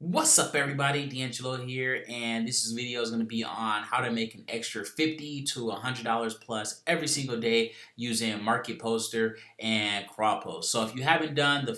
What's up, everybody? DeAngelo here, and this video is going to be on how to make an extra $50 to $100 plus every single day using Market Poster and Crawl Post. So if you haven't done the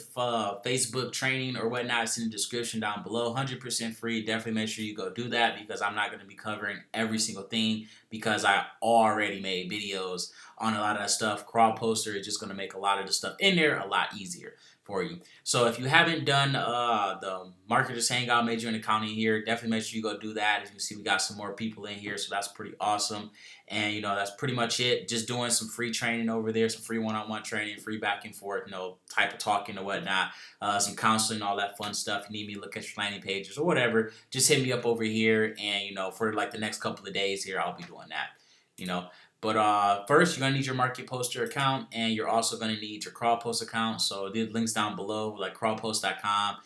Facebook training or whatnot, it's in the description down below. 100% free. Definitely make sure you go do that because I'm not going to be covering every single thing because I already made videos on a lot of that stuff. Crawl Poster is just going to make a lot of the stuff in there a lot easier for you. So if you haven't done the Marketers Hangout, made you an account in here, definitely make sure you go do that. As you can see, we got some more people in here, so that's pretty awesome. And that's pretty much it. Just doing some free training over there, some free one-on-one training, free back and forth, type of talking or whatnot, some counseling, all that fun stuff. If you need me to look at your landing pages or whatever, just hit me up over here. And for like the next couple of days here, I'll be doing that. But first, you're going to need your Market Poster account, and you're also going to need your Crawl Post account. So the links down below, like crawlpost.com.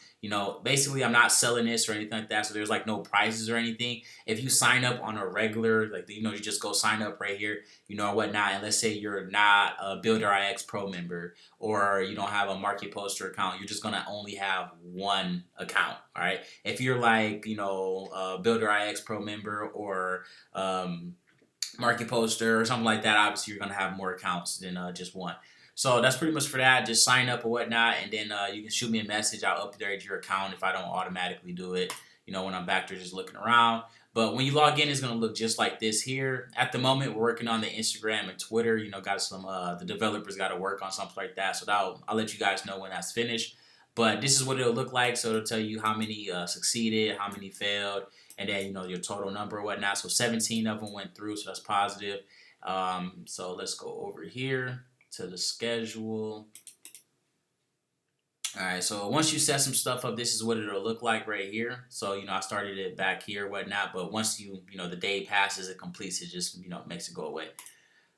Basically, I'm not selling this or anything like that, so there's like no prices or anything. If you sign up on a regular, you just go sign up right here, or whatnot, and let's say you're not a BuilderIX Pro member or you don't have a Market Poster account, you're just going to only have one account, all right? If you're like, a BuilderIX Pro member or Market Poster or something like that, obviously you're going to have more accounts than just one. So that's pretty much for that. Just sign up or whatnot, and then you can shoot me a message. I'll update your account if I don't automatically do it, when I'm back there just looking around. But when you log in, it's going to look just like this here. At the moment, we're working on the Instagram and Twitter. Got some, the developers got to work on something like that. So I'll let you guys know when that's finished. But this is what it'll look like. So it'll tell you how many succeeded, how many failed, and then your total number or whatnot. So 17 of them went through, so that's positive. So let's go over here to the schedule. All right, so once you set some stuff up, this is what it'll look like right here. So I started it back here, whatnot, but once the day passes, it completes, it just makes it go away.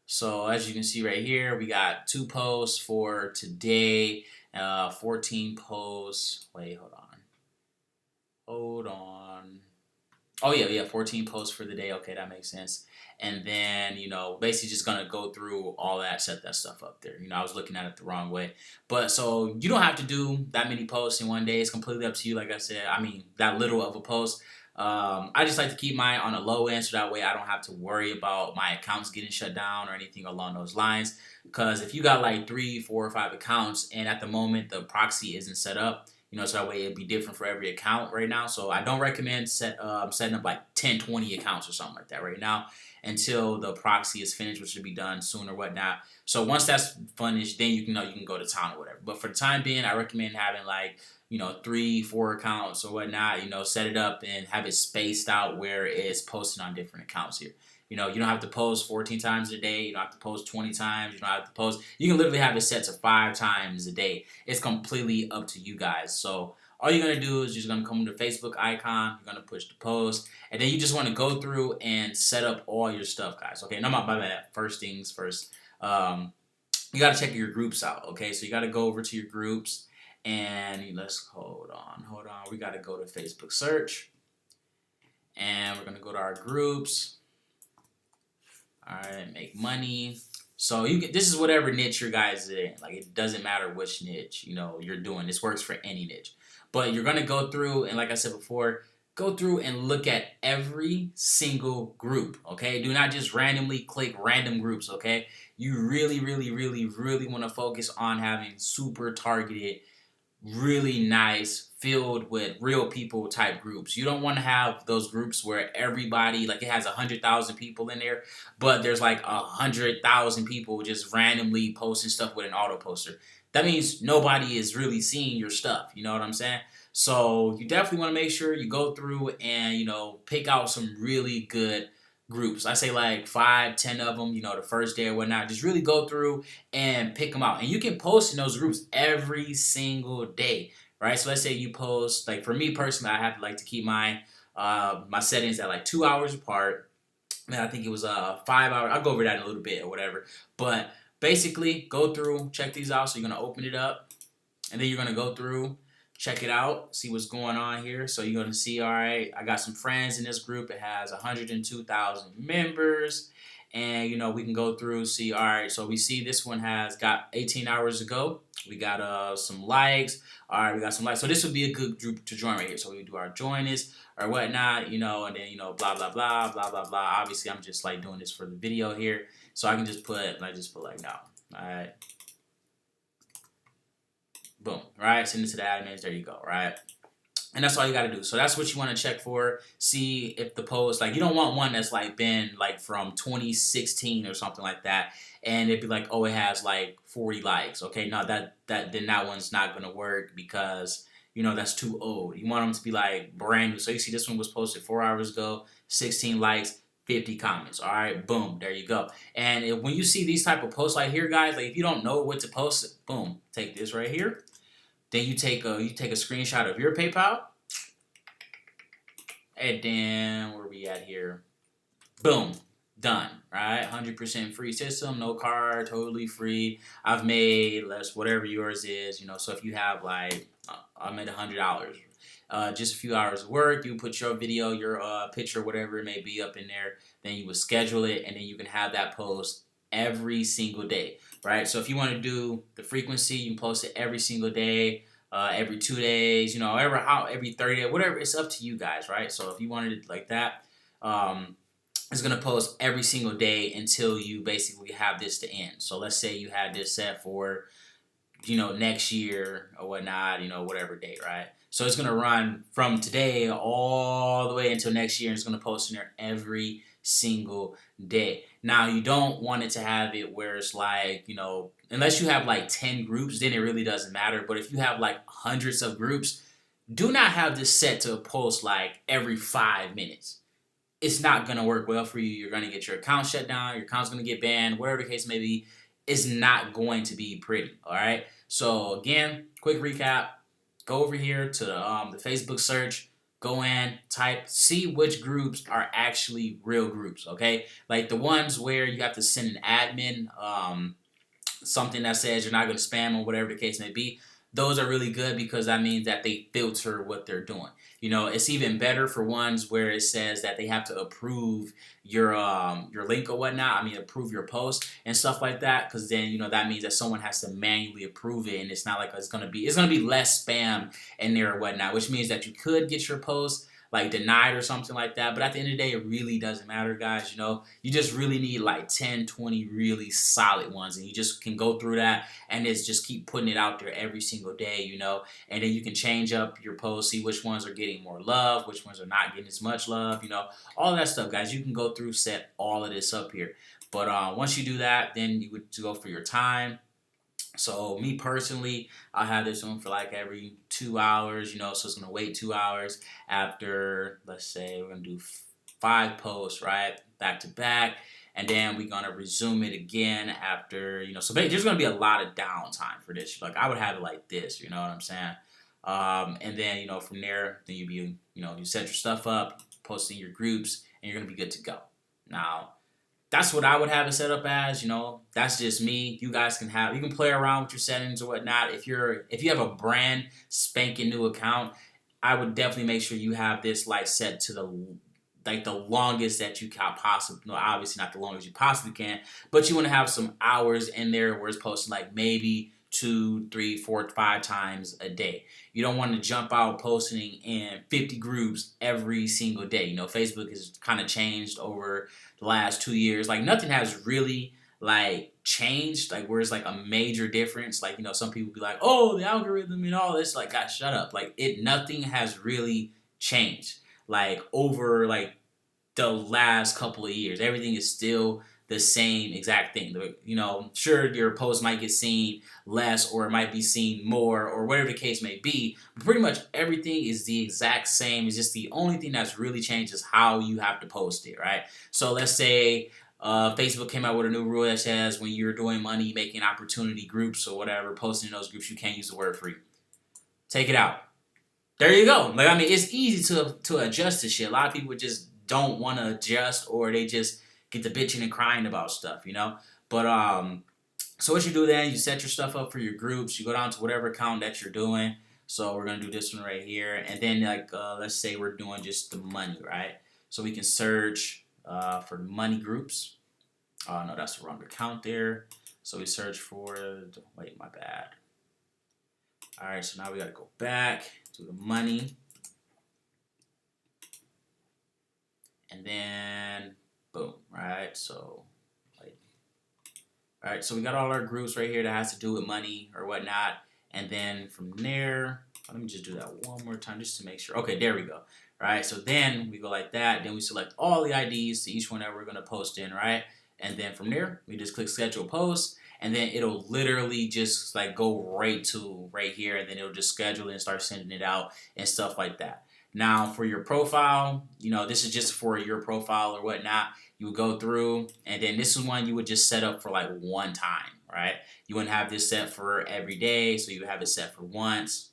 So as you can see right here, we got 2 posts for today, 14 posts. Wait, hold on. Oh yeah, 14 posts for the day. Okay, that makes sense. And then, basically just gonna go through all that, set that stuff up there. I was looking at it the wrong way. But so you don't have to do that many posts in one day. It's completely up to you, like I said. I mean, that little of a post. I just like to keep mine on a low end so that way I don't have to worry about my accounts getting shut down or anything along those lines. Because if you got like 3, 4, or 5 accounts and at the moment the proxy isn't set up, so that way it'd be different for every account right now. So I don't recommend setting up like 10, 20 accounts or something like that right now until the proxy is finished, which should be done soon or whatnot. So once that's finished, then you can go to town or whatever. But for the time being, I recommend having like 3, 4 accounts or whatnot. Set it up and have it spaced out where it's posted on different accounts here. You don't have to post 14 times a day. You don't have to post 20 times. You don't have to post. You can literally have it set to 5 times a day. It's completely up to you guys. So all you're going to do is you're just going to come to the Facebook icon. You're going to push the post. And then you just want to go through and set up all your stuff, guys. Okay, no, by that. First things first. You got to check your groups out. Okay, so you got to go over to your groups. And let's hold on. We got to go to Facebook search. And we're going to go to our groups. Alright, make money. So this is whatever niche your guys are in. Like, it doesn't matter which niche you're doing. This works for any niche. But you're gonna go through and, like I said before, go through and look at every single group. Okay, do not just randomly click random groups. Okay, you really, really, really, really want to focus on having super targeted, really nice, filled with real people type groups. You don't want to have those groups where everybody, like, it has 100,000 people in there, but there's like 100,000 people just randomly posting stuff with an auto poster. That means nobody is really seeing your stuff. You know what I'm saying? So you definitely want to make sure you go through and pick out some really good groups. I say like 5, 10 of them, the first day or whatnot. Just really go through and pick them out. And you can post in those groups every single day, right? So let's say you post, like for me personally, I have to like to keep my settings at like 2 hours apart. Man, I think it was 5 hours. I'll go over that in a little bit or whatever. But basically, go through, check these out. So you're going to open it up, and then you're going to go through, check it out, see what's going on here. So you're going to see, all right, I got some friends in this group. It has 102,000 members. and we can go through, see. All right, so we see this one has got 18 hours to go. We got some likes. All right, we got some likes. So this would be a good group to join right here. So we do our join this or whatnot, and then blah blah blah blah blah blah. Obviously, I'm just like doing this for the video here, so I can just put like no. All right, boom. Right, send it to the admins. There you go. Right. And that's all you gotta do. So that's what you want to check for. See if the post, like, you don't want one that's like been like from 2016 or something like that, and it'd be like, oh, it has like 40 likes. Okay, no, then that one's not gonna work because that's too old. You want them to be like brand new. So you see this one was posted 4 hours ago, 16 likes, 50 comments. All right, boom, there you go. And when you see these type of posts like here, guys, like if you don't know what to post, boom, take this right here. Then you take a screenshot of your PayPal, and then where we at here? Boom, done. Right, 100% free system, no card, totally free. I've made less whatever yours is, So if you have like, I made $100. Just a few hours of work. You put your video, your picture, whatever it may be, up in there. Then you would schedule it, and then you can have that post every single day. Right, so if you want to do the frequency, you can post it every single day, every 2 days, every 30 days, whatever. It's up to you guys, right? So if you wanted it like that, it's gonna post every single day until you basically have this to end. So let's say you had this set for, next year or whatnot, whatever date, right? So it's gonna run from today all the way until next year, and it's gonna post in there every single day. Now, you don't want it to have it where it's like, unless you have like 10 groups, then it really doesn't matter. But if you have like hundreds of groups, do not have this set to post like every 5 minutes. It's not going to work well for you. You're going to get your account shut down. Your account's going to get banned, whatever the case may be. It's not going to be pretty, all right? So again, quick recap. Go over here to the Facebook search. Go in, type, see which groups are actually real groups, okay? Like the ones where you have to send an admin something that says you're not going to spam or whatever the case may be. Those are really good because that means that they filter what they're doing. It's even better for ones where it says that they have to approve your link or whatnot. I mean, approve your post and stuff like that, because then that means that someone has to manually approve it, and it's not like it's gonna be less spam in there or whatnot, which means that you could get your post like denied or something like that. But at the end of the day, it really doesn't matter, guys. You just really need like 10, 20 really solid ones, and you just can go through that and it's just keep putting it out there every single day, and then you can change up your posts, see which ones are getting more love, which ones are not getting as much love, all that stuff, guys. You can go through, set all of this up here. But once you do that, then you would go for your time. So me personally, I'll have this one for like every 2 hours, so it's going to wait 2 hours after, let's say we're going to do 5 posts, right, back to back, and then we're going to resume it again after, so there's going to be a lot of downtime for this. Like I would have it like this, you know what I'm saying? And then, from there, then you set your stuff up, post in your groups, and you're going to be good to go. Now, that's what I would have it set up as, That's just me. You guys you can play around with your settings or whatnot. If you have a brand spanking new account, I would definitely make sure you have this like set to the longest that you can possibly. No, obviously not the longest you possibly can, but you want to have some hours in there where it's posted like maybe 2, 3, 4, 5 times a day. You don't want to jump out posting in 50 groups every single day. Facebook has kind of changed over the last 2 years. Like nothing has really like changed, like where it's like a major difference. Like, some people be like, oh, the algorithm and all this, like, God, shut up. Like nothing has really changed like over like the last couple of years. Everything is still the same exact thing. Sure, your post might get seen less or it might be seen more or whatever the case may be, but pretty much everything is the exact same. It's just the only thing that's really changed is how you have to post it, right? So let's say Facebook came out with a new rule that says when you're doing money making opportunity groups or whatever, posting in those groups, you can't use the word free. Take it out. There you go. Like, I mean, it's easy to adjust this shit. A lot of people just don't want to adjust, or they just get to bitching and crying about stuff, But so what you do then, you set your stuff up for your groups. You go down to whatever account that you're doing. So we're gonna do this one right here, and then like let's say we're doing just the money, right? So we can search for money groups. Oh no, that's the wrong account there. So we search for, wait, my bad. All right, so now we gotta go back to the money. And then, boom, right? So, all right, so we got all our groups right here that has to do with money or whatnot. And then from there, let me just do that one more time just to make sure. Okay, there we go. All right, so then we go like that. Then we select all the IDs to each one that we're going to post in, right? And then from there, we just click schedule post. And then it'll literally just like go right to right here. And then it'll just schedule it and start sending it out and stuff like that. Now, for your profile, this is just for your profile or whatnot. You would go through, and then this is one you would just set up for like one time, right? You wouldn't have this set for every day, so you would have it set for once.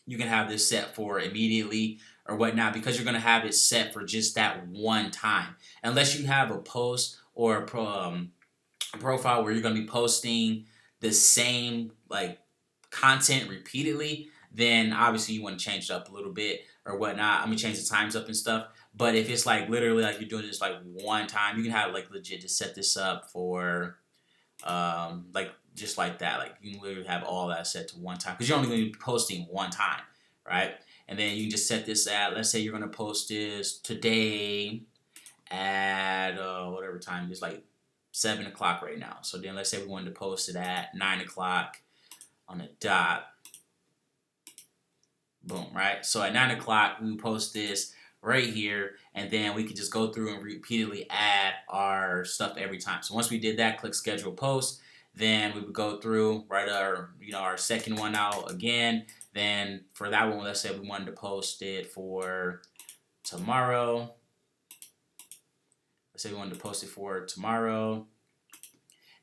You can have this set for immediately or whatnot because you're going to have it set for just that one time. Unless you have a post or a profile where you're going to be posting the same like content repeatedly, then obviously you want to change it up a little bit or whatnot. Change the times up and stuff. But if it's like literally like you're doing this like one time, you can have like legit just set this up for like just like that. Like you can literally have all that set to one time because you're only going to be posting one time, right? And then you can just set this at, let's say you're going to post this today at whatever time. It's like 7 o'clock right now. So then let's say we wanted to post it at 9 o'clock on the dot. Boom, right? So at 9 o'clock, we post this right here, and then we can just go through and repeatedly add our stuff every time. So once we did that, click schedule post. Then we would go through, write our second one out again. Then for that one, let's say we wanted to post it for tomorrow. Let's say we wanted to post it for tomorrow,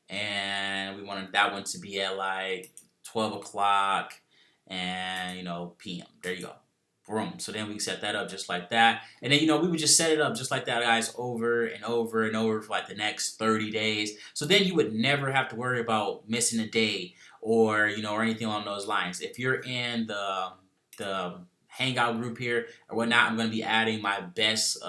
and we wanted that one to be at like 12 o'clock and PM. There you go. Boom. So then we set that up just like that. And then, we would just set it up just like that, guys, over and over and over for like the next 30 days. So then you would never have to worry about missing a day or, or anything along those lines. If you're in the Hangout group here or whatnot, I'm going to be adding my best,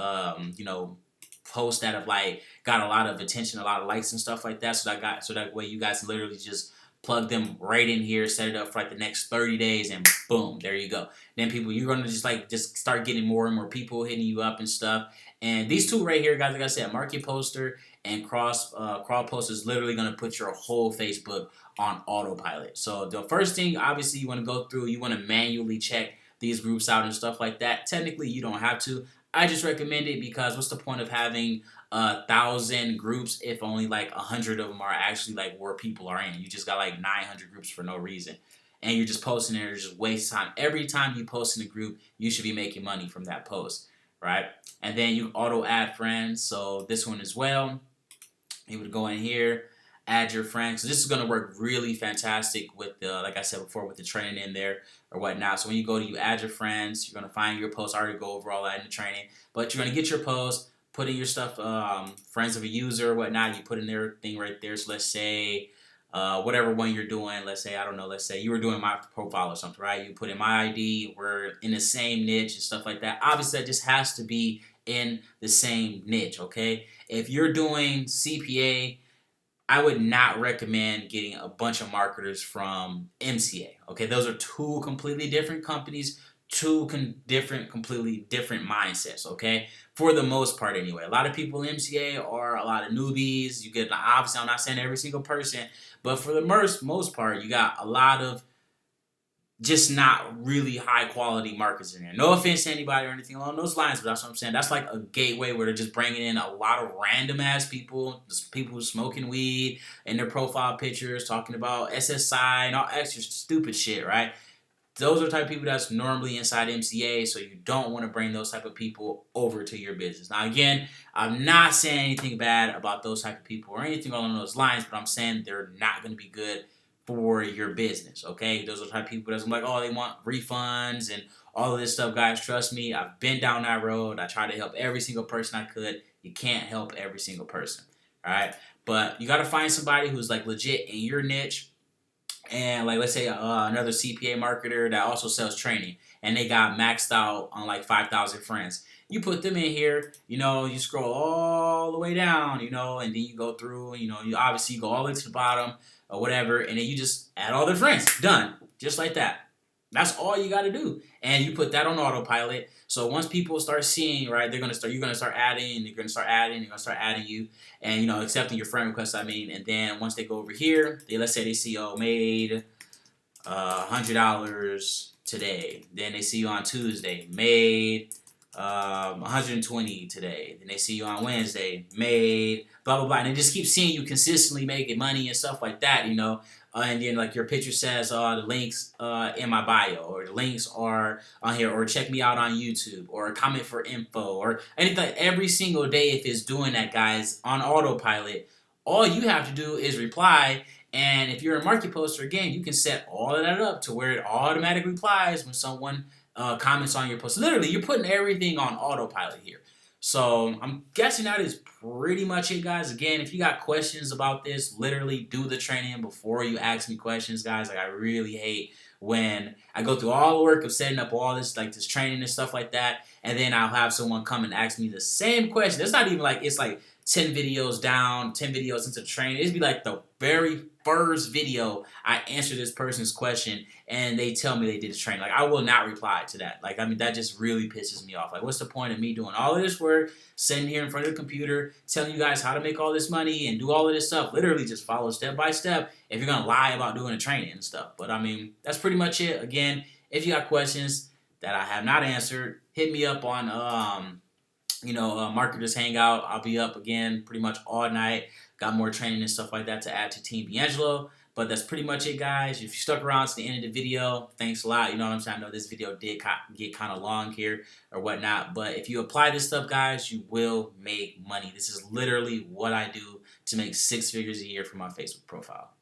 posts that have like got a lot of attention, a lot of likes and stuff like that. So that way you guys literally just plug them right in here, set it up for like the next 30 days, and boom, there you go. Then you're going to just start getting more and more people hitting you up and stuff. And these two right here, guys, like I said, Market Poster and Crawl Post is literally going to put your whole Facebook on autopilot. So the first thing, obviously, you want to go through, you want to manually check these groups out and stuff like that. Technically, you don't have to. I just recommend it because what's the point of having 1,000 groups if only like 100 of them are actually like where people are in? You just got like 900 groups for no reason, and you're just posting there, just waste time. Every time you post in a group, you should be making money from that post, right? And then you auto add friends. So this one as well, you would go in here, add your friends. So this is going to work really fantastic with the, like I said before, with the training in there or whatnot. So when you add your friends, you're going to find your post. I already go over all that in the training, but you're going to get your post, put in your stuff, friends of a user or whatnot. You put in their thing right there. So let's say whatever one you're doing, let's say you were doing my profile or something, right? You put in my ID, we're in the same niche and stuff like that. Obviously, that just has to be in the same niche, okay? If you're doing CPA, I would not recommend getting a bunch of marketers from MCA. Okay, those are two completely different companies, completely different mindsets. Okay, for the most part, anyway. A lot of people in MCA are a lot of newbies. You get, obviously, I'm not saying every single person, but for the most part, you got a lot of just not really high quality markets in there. No offense to anybody or anything along those lines, but that's what I'm saying. That's like a gateway where they're just bringing in a lot of random ass people, just people smoking weed in their profile pictures, talking about SSI and all extra stupid shit, right? Those are the type of people that's normally inside MCA, so you don't want to bring those type of people over to your business. Now, again, I'm not saying anything bad about those type of people or anything along those lines, but I'm saying they're not going to be good for your business, okay? Those are the type of people that's like, oh, they want refunds and all of this stuff. Guys, trust me, I've been down that road. I tried to help every single person I could. You can't help every single person, all right? But you got to find somebody who's like legit in your niche. And like, let's say another CPA marketer that also sells training, and they got maxed out on like 5,000 friends. You put them in here, you know, you scroll all the way down, you know, and then you go through, you know, you obviously go all the way to the bottom or whatever, and then you just add all their friends. Done. Just like that. That's all you got to do. And you put that on autopilot. So once people start seeing, right, you're going to start adding, they're going to start adding you, and, you know, accepting your friend requests, I mean. And then once they go over here, let's say they see, oh, made $100 today. Then they see you on Tuesday, made 120 today. Then they see you on Wednesday, made blah blah blah, and they just keep seeing you consistently making money and stuff like that, you know. And then like your picture says, the links in my bio, or the links are on here, or check me out on YouTube, or comment for info, or anything. Every single day, if it's doing that, guys, on autopilot, all you have to do is reply. And if you're a market poster, again, you can set all of that up to where it automatically replies when someone comments on your post. Literally, you're putting everything on autopilot here. So I'm guessing that is pretty much it, guys. Again, if you got questions about this, literally do the training before you ask me questions, guys. Like, I really hate when I go through all the work of setting up all this, like this training and stuff like that, and then I'll have someone come and ask me the same question. It's not even like it's like 10 videos down, 10 videos into training. It'd be like the very first video I answer this person's question and they tell me they did the training. Like, I will not reply to that. Like, I mean, that just really pisses me off. Like, what's the point of me doing all of this work, sitting here in front of the computer, telling you guys how to make all this money and do all of this stuff? Literally just follow step by step if you're going to lie about doing the training and stuff. But, I mean, that's pretty much it. Again, if you got questions that I have not answered, hit me up on Marketers Hangout. I'll be up again pretty much all night. Got more training and stuff like that to add to TeamDeAngelo. But that's pretty much it, guys. If you stuck around to the end of the video, thanks a lot. You know what I'm saying? I know this video did get kind of long here or whatnot. But if you apply this stuff, guys, you will make money. This is literally what I do to make 6 figures a year from my Facebook profile.